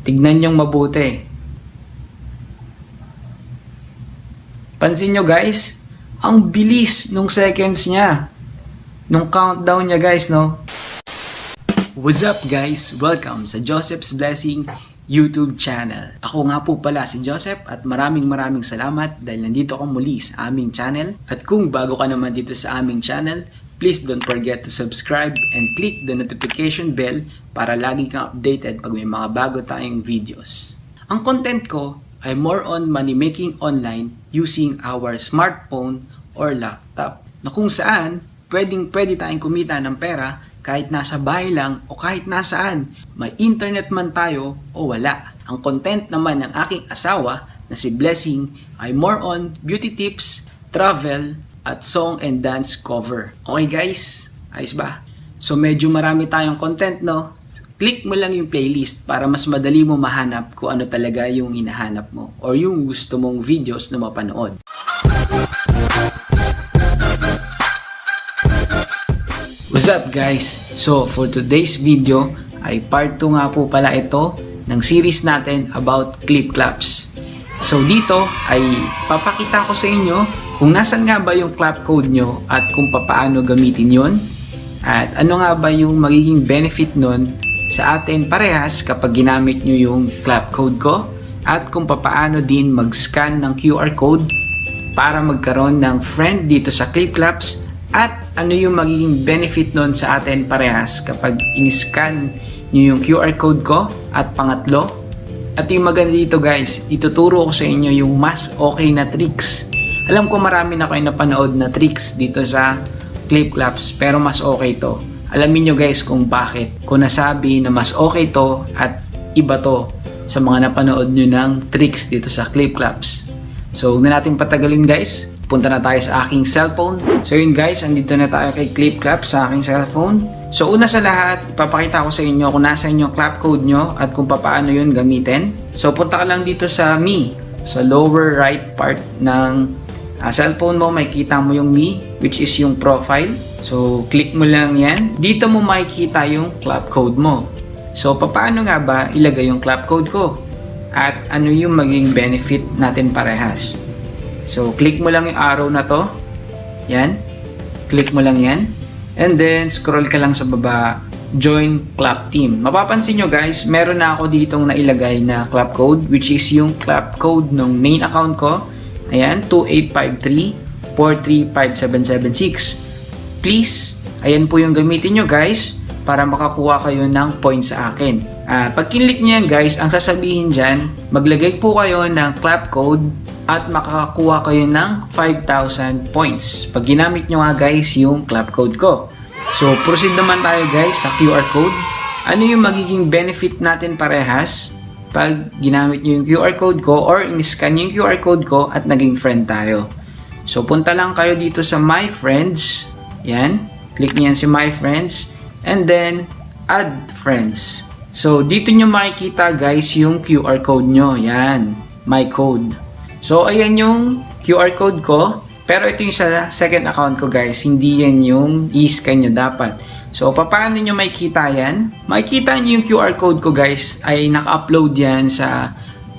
Tignan niyong mabuti. Pansin nyo guys, ang bilis nung seconds niya. Nung countdown niya guys, no? What's up guys? Welcome sa Joseph's Blessing YouTube channel. Ako nga po pala si Joseph at maraming salamat dahil nandito ako muli sa aming channel. At kung bago ka naman dito sa aming channel, please don't forget to subscribe and click the notification bell para lagi kang updated pag may mga bago tayong videos. Ang content ko ay more on money making online using our smartphone or laptop, na kung saan pwede tayong kumita ng pera kahit nasa bahay lang o kahit nasaan, may internet man tayo o wala. Ang content naman ng aking asawa na si Blessing ay more on beauty tips, travel, at song and dance cover. Okay guys? Ayos ba? So medyo marami tayong content, no? Click mo lang yung playlist para mas madali mo mahanap kung ano talaga yung hinahanap mo or yung gusto mong videos na mapanood. What's up guys? So for today's video ay part 2 nga po pala ito ng series natin about clip claps. So dito ay papakita ko sa inyo kung nasan nga ba yung clap code nyo at kung paano gamitin yon, at ano nga ba yung magiging benefit nun sa atin parehas kapag ginamit nyo yung clap code ko, at kung paano din mag-scan ng QR code para magkaroon ng friend dito sa clip claps, at ano yung magiging benefit nun sa atin parehas kapag in-scan nyo yung QR code ko. At pangatlo, at yung maganda dito guys, ituturo ko sa inyo yung mas okay na tricks. Alam ko marami na kayo napanood na tricks dito sa clip claps, pero mas okay to. Alamin nyo guys kung bakit ko nasabi na mas okay to at iba to sa mga napanood nyo ng tricks dito sa clip claps. So huwag na natin patagalin guys, punta na tayo sa aking cellphone. So yun guys, andito na tayo kay clip claps sa aking cellphone. So una sa lahat, ipapakita ko sa inyo kung nasa yung clap code nyo at kung paano yun gamitin. So punta ka lang dito sa Me, sa lower right part ng cellphone mo, makikita mo yung Me, which is yung profile. So, click mo lang yan. Dito mo makikita yung clap code mo. So, paano nga ba ilagay yung clap code ko? At ano yung maging benefit natin parehas? So, click mo lang yung arrow na to. Yan. Click mo lang yan. And then, scroll ka lang sa baba. Join clap team. Mapapansin nyo guys, meron na ako ditong nailagay na clap code, which is yung clap code ng main account ko. Ayan, 2853-435776. Please, ayan po yung gamitin nyo guys para makakuha kayo ng points sa akin. Pag kinlik nyo yan guys, ang sasabihin dyan, maglagay po kayo ng clap code at makakakuha kayo ng 5,000 points. Pag ginamit nyo nga guys yung clap code ko. So, proceed naman tayo guys sa QR code. Ano yung magiging benefit natin parehas pag ginamit nyo yung QR code ko or in-scan yung QR code ko at naging friend tayo? So, punta lang kayo dito sa My Friends. Yan. Click niyan si My Friends. And then, Add Friends. So, dito nyo makikita guys yung QR code nyo. Yan. My code. So, ayan yung QR code ko. Pero ito yung sa second account ko guys. Hindi yan yung i-scan nyo dapat. So, paano nyo makikita yan? Makikita nyo yung QR code ko guys ay naka-upload yan sa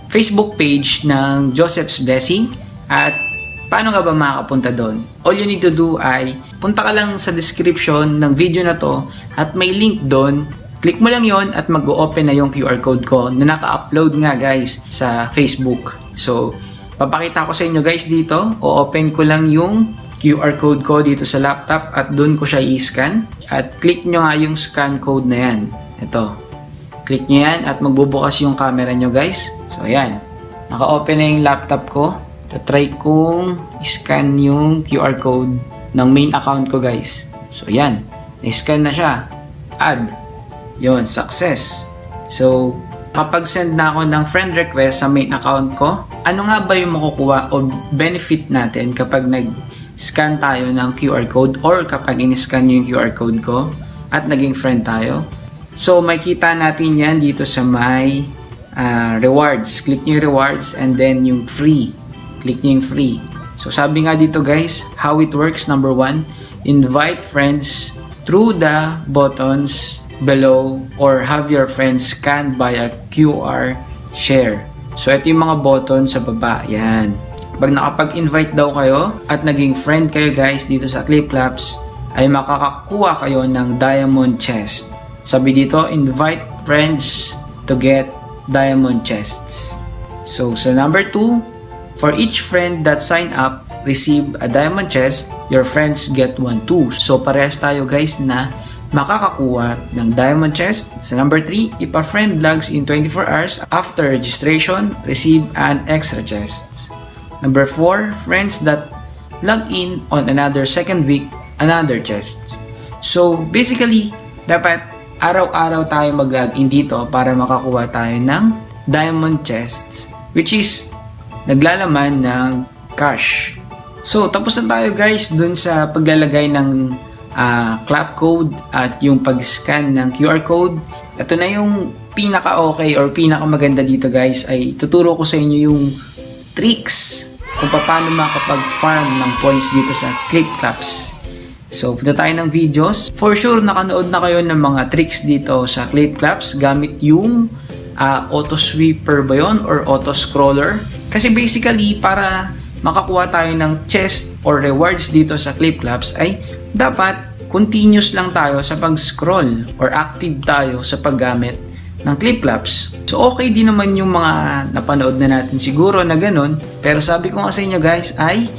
Facebook page ng Joseph's Blessing. At paano nga ba makakapunta doon? All you need to do ay punta ka lang sa description ng video na to at may link doon. Click mo lang yon at mag-open na yung QR code ko na naka-upload nga guys sa Facebook. So, papakita ko sa inyo guys dito. O-open ko lang yung QR code ko dito sa laptop at doon ko siya i-scan. At click nyo nga yung scan code na yan. Ito. Click nyo yan at magbubukas yung camera nyo guys. So, yan. Naka-open na yung laptop ko. Try kong i-scan yung QR code ng main account ko guys. So yan, na-scan na siya. Add. Yon, success. So kapag send na ako ng friend request sa main account ko, ano nga ba yung makukuha o benefit natin kapag nag-scan tayo ng QR code or kapag in-scan yung QR code ko at naging friend tayo? So makikita natin yan dito sa may rewards. Click nyo yung rewards and then yung free. Click nyo yung free. So sabi nga dito guys, how it works, number 1, invite friends through the buttons below or have your friends scanned by a QR share. So, ito yung mga button sa baba. Yan. Pag nakapag-invite daw kayo at naging friend kayo guys dito sa Clipclaps, ay makakakuha kayo ng diamond chest. Sabi dito, invite friends to get diamond chests. So, sa number 2, for each friend that sign up, receive a diamond chest, your friends get one too. So, parehas tayo guys na makakakuha ng diamond chest. Sa number 3, if a friend logs in 24 hours after registration, receive an extra chest. Number 4, friends that log in on another second week, another chest. So, basically, dapat araw-araw tayo mag-log in dito para makakuha tayo ng diamond chests, which is naglalaman ng cash. So, tapos na tayo guys dun sa paglalagay ng clap code at yung pag-scan ng QR code. Ito na yung pinaka-okay or pinaka-maganda dito guys, ay tuturo ko sa inyo yung tricks kung paano makapag-farm ng points dito sa Clipclaps. So, punta tayo ng videos. For sure, nakanood na kayo ng mga tricks dito sa Clipclaps gamit yung auto sweeper ba yun or auto scroller. Kasi basically, para makakuha tayo ng chest or rewards dito sa Clipclaps ay dapat continuous lang tayo sa pag-scroll or active tayo sa paggamit ng Clipclaps. So okay din naman yung mga napanood na natin siguro na ganun, pero sabi ko nga sa inyo guys ay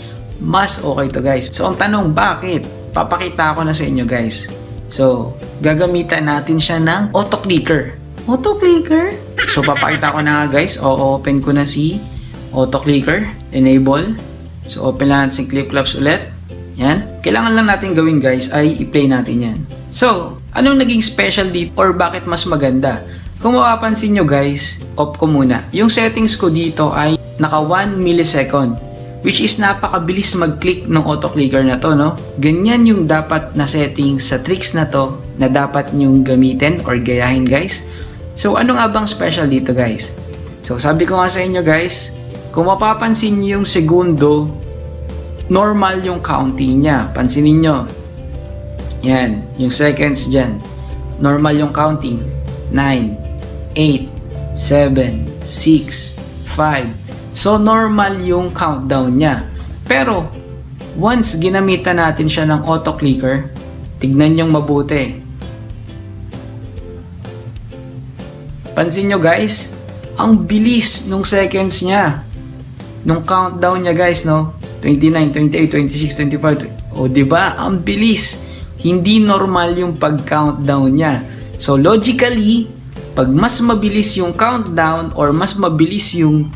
mas okay to guys. So ang tanong, bakit? Papakita ko na sa inyo guys. So gagamitan natin siya ng auto clicker. Auto clicker? So papakita ko na nga guys. O-open ko na si auto clicker, enable. So open lang natin si Clipclaps ulit. Yan. Kailangan lang natin gawin guys ay i-play natin yan. So, anong naging special dito or bakit mas maganda? Kung mapapansin nyo guys, off ko muna. Yung settings ko dito ay naka 1 millisecond, which is napakabilis mag-click ng auto clicker na to, no? Ganyan yung dapat na settings sa tricks na to na dapat nyong gamitin or gayahin guys. So, ano nga bang special dito guys? So, sabi ko nga sa inyo guys, kung mapapansin nyo yung segundo, normal yung counting niya. Pansinin nyo. Yan. Yung seconds dyan. Normal yung counting. 9, 8, 7, 6, 5. So, normal yung countdown niya. Pero, once ginamitan natin siya ng auto clicker, tignan nyong mabuti. Pansin nyo guys, ang bilis nung seconds niya. Nung countdown niya guys, no? 29, 28, 26, 25. O, diba? Ang bilis. Hindi normal yung pag-countdown niya. So, logically, pag mas mabilis yung countdown or mas mabilis yung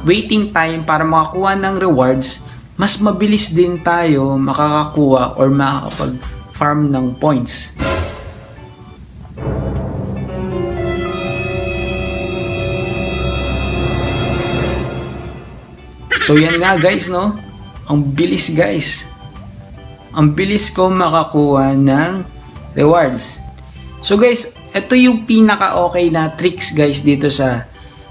waiting time para makakuha ng rewards, mas mabilis din tayo makakakuha or makakapag-farm ng points. So yan nga guys, no? Ang bilis guys. Ang bilis ko makakuha ng rewards. So guys, ito yung pinaka-okay na tricks guys dito sa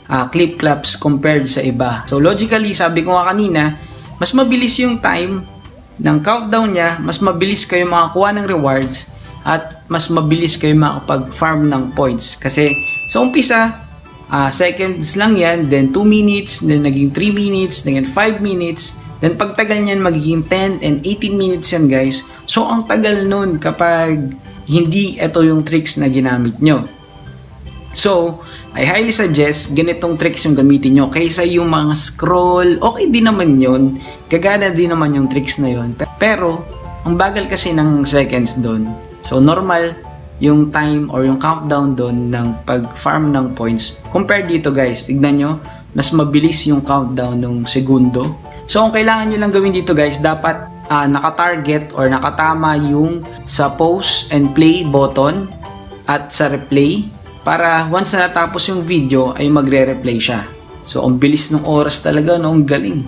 Clipclaps compared sa iba. So logically, sabi ko nga kanina, mas mabilis yung time ng countdown niya, mas mabilis kayo makakuha ng rewards, at mas mabilis kayo makapag-farm ng points. Kasi sa umpisa, seconds lang yan, then 2 minutes, then naging 3 minutes, then 5 minutes, then pagtagal niyan magiging 10 and 18 minutes yan guys. So ang tagal nun kapag hindi ito yung tricks na ginamit nyo. So, I highly suggest ganitong tricks yung gamitin nyo kaysa yung mga scroll. Okay din naman yun, gagana din naman yung tricks na yun, pero ang bagal kasi ng seconds doon. So normal yung time or yung countdown doon ng pag-farm ng points. Compare dito guys, tignan nyo, mas mabilis yung countdown ng segundo. So ang kailangan nyo lang gawin dito guys, dapat naka-target or nakatama yung sa pause and play button at sa replay para once na natapos yung video ay magre-replay siya. So ang bilis ng oras talaga, no? Ang galing.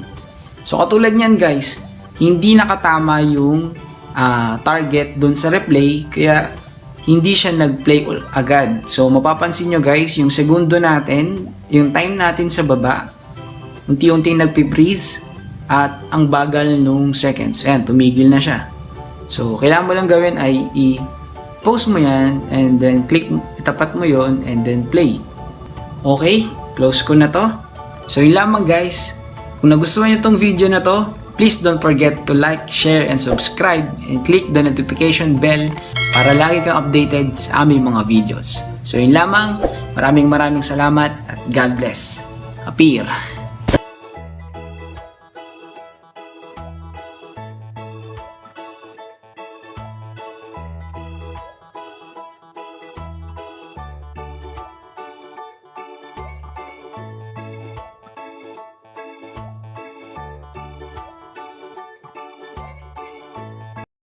So katulad nyan guys, hindi nakatama yung target doon sa replay, kaya hindi siya nag-play agad. So mapapansin nyo guys, yung segundo natin, yung time natin sa baba, unti-unti nagpi-freeze at ang bagal nung seconds. Ayan, tumigil na siya. So kailangan mo lang gawin ay i-pause mo yan and then click, itapat mo yon and then play. Okay, close ko na to. So yun lamang guys. Kung nagustuhan nyo tong video na to, please don't forget to like, share, and subscribe and click the notification bell para lagi kang updated sa aming mga videos. So yun lamang, maraming salamat at God bless. Apir!